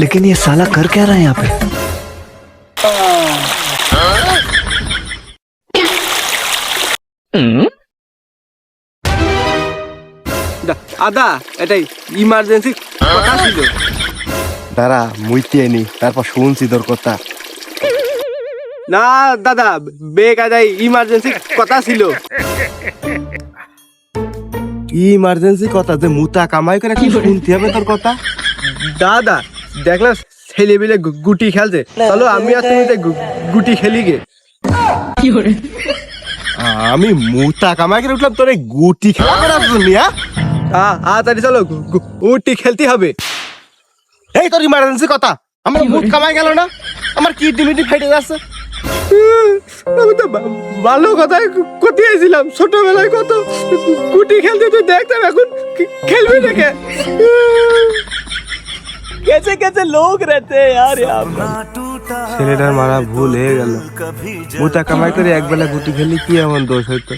लेकिन ये साला कर क्या रहा है यहाँ पे? আদা এটাই ইমার্জেন্সি কথা ছিল। দাঁড়া মুইতে নি, তারপর শুনছি তোর কথা। না দাদা বেকায়দায় ইমার্জেন্সি কথা ছিল। ইমার্জেন্সি কথা যে মুতা কামাই করে কি শুনতে হবে তোর কথা? দাদা দেখলাম ছেলে মিলে গুটি খেলছে, চলো আমি আর তুমি গুটি খেলি গে। আমি মুতা কামাই করে উঠলাম, তোর এই গুটি খেলা করার জন্য? তাড়াতাড়ি চলো গুটি খেলতে হবে। এই তোর ইমার্জেন্সি কথা, আমার মুখ কামাই গেল না, আমার কিডনি মিডনি ফেটে যাচ্ছে। আমি তো ভালো কথাই করতে এসেছিলাম, ছোটবেলায় কত গুটি খেলতে তুই দেখতাম, এখন খেলবি দেখে। कैसे कैसे लोग रहते हैं यार यहाँ पर। ছেলেটার মারা ভুল হয়ে গেল। মুতা কামাই করে একবেলা গুটি খেলি কি এমন দোষ হইতো?